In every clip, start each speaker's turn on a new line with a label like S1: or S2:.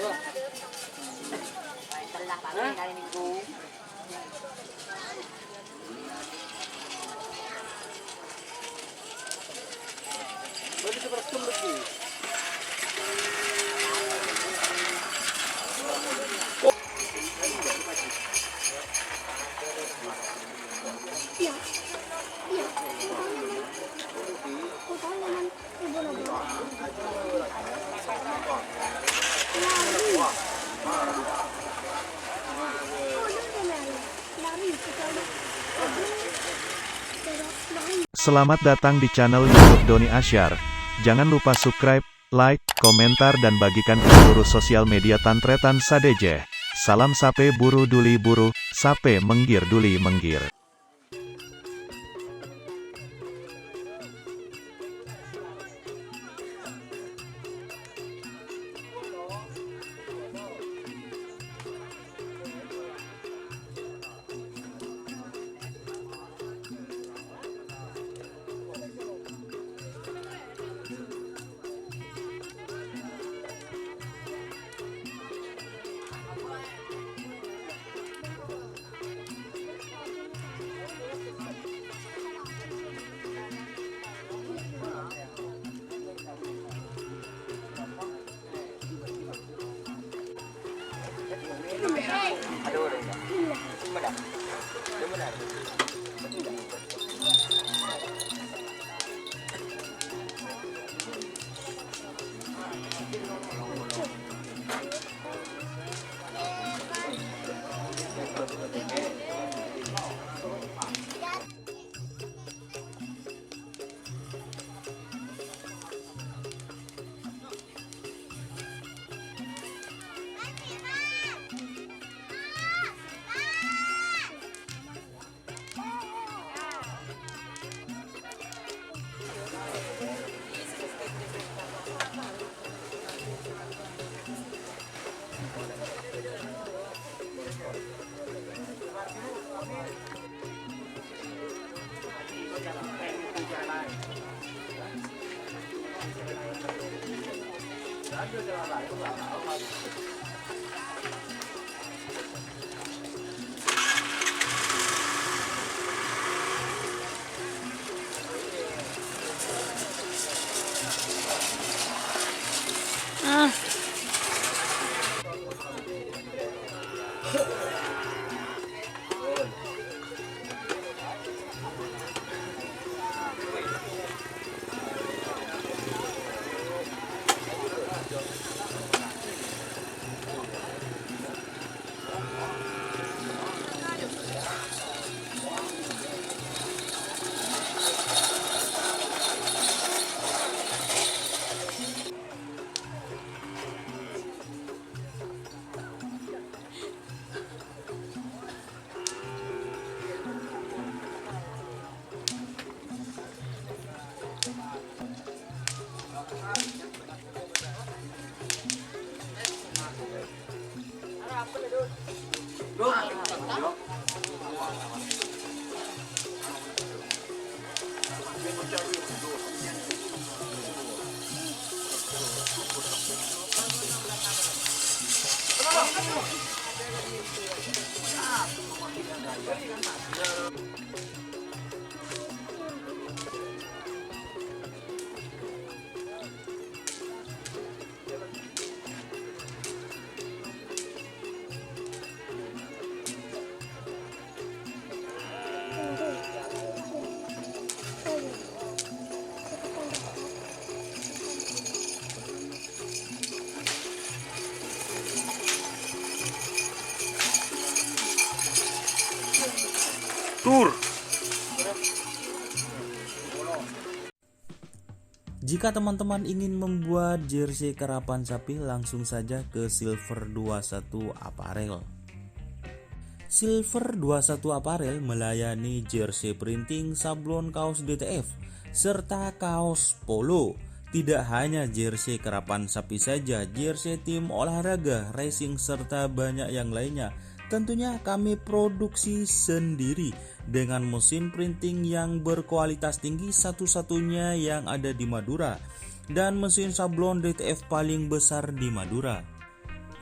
S1: Telah pagi hari Minggu.
S2: Berarti seperti lagi.
S3: Selamat datang di channel YouTube Doni Asyar. Jangan lupa subscribe, like, komentar dan bagikan ke seluruh sosial media Tantretan Sadejeh. Salam sape buru duli buru, sape menggir duli menggir.
S1: Aduh, benar. Benar.
S2: Tur.
S4: Jika teman-teman ingin membuat jersey karapan sapi, langsung saja ke Silver 21 Apparel. Silver 21 Apparel melayani jersey printing, sablon kaos DTF, serta kaos polo. Tidak hanya jersey karapan sapi saja, jersey tim olahraga, racing, serta banyak yang lainnya. Tentunya kami produksi sendiri dengan mesin printing yang berkualitas tinggi, satu-satunya yang ada di Madura, dan mesin sablon DTF paling besar di Madura.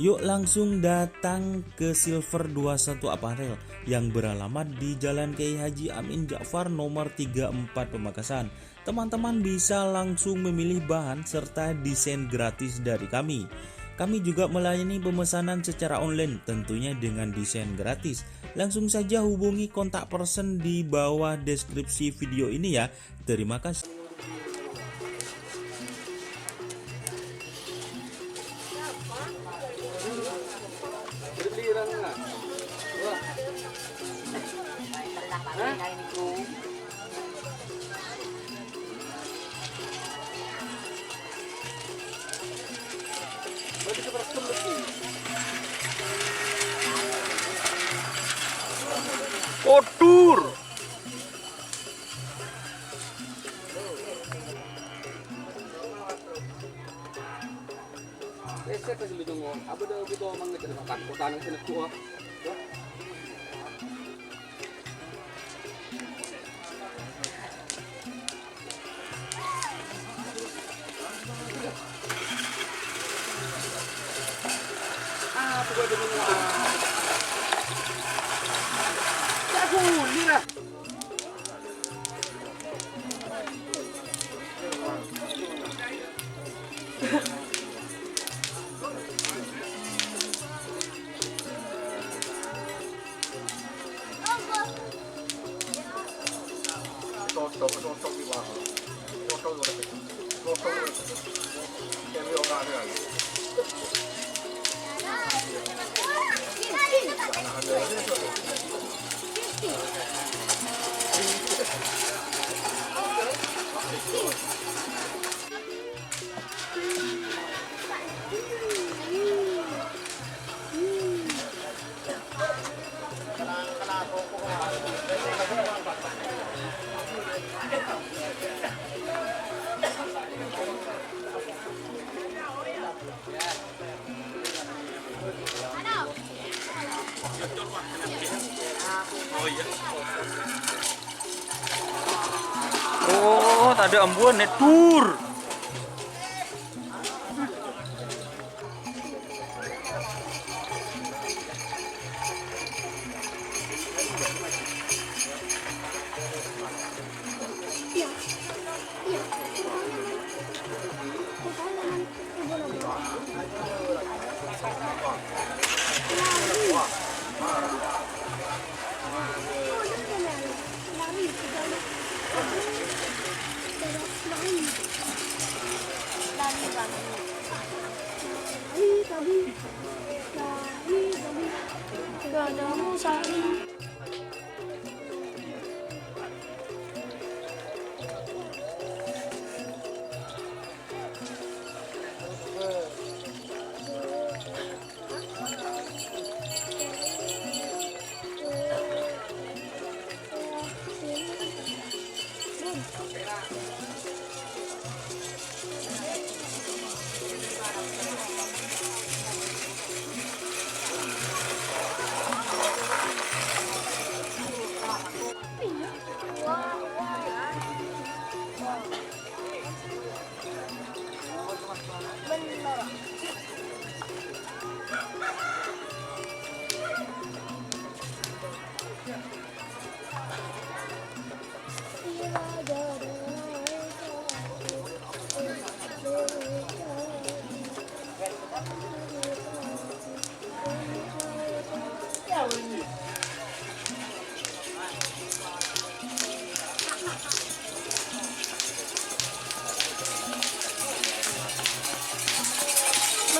S4: Yuk langsung datang ke Silver 21 Apparel yang beralamat di Jalan Kiai Haji Amin Ja'far nomor 34 Pamekasan. Teman-teman bisa langsung memilih bahan serta desain gratis dari kami. Kami juga melayani pemesanan secara online tentunya dengan desain gratis. Langsung saja hubungi kontak person di bawah deskripsi video ini ya. Terima kasih.
S2: Berliran nggak? Wah,
S1: Telah pakai dari minggu.
S2: berarti seperaskem lagi.
S5: Kotor.
S2: Saya kasih lu dong. Apa dah kita omong ngejar makan kotan sini tua. Ah, tu ada minum. Aku ni lah. Sosok di bawah. Sosok udah kecil. Sosok udah kecil. Kayak orang ada lagi.
S5: Oh, tak ada embuan nih tur.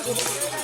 S2: Aku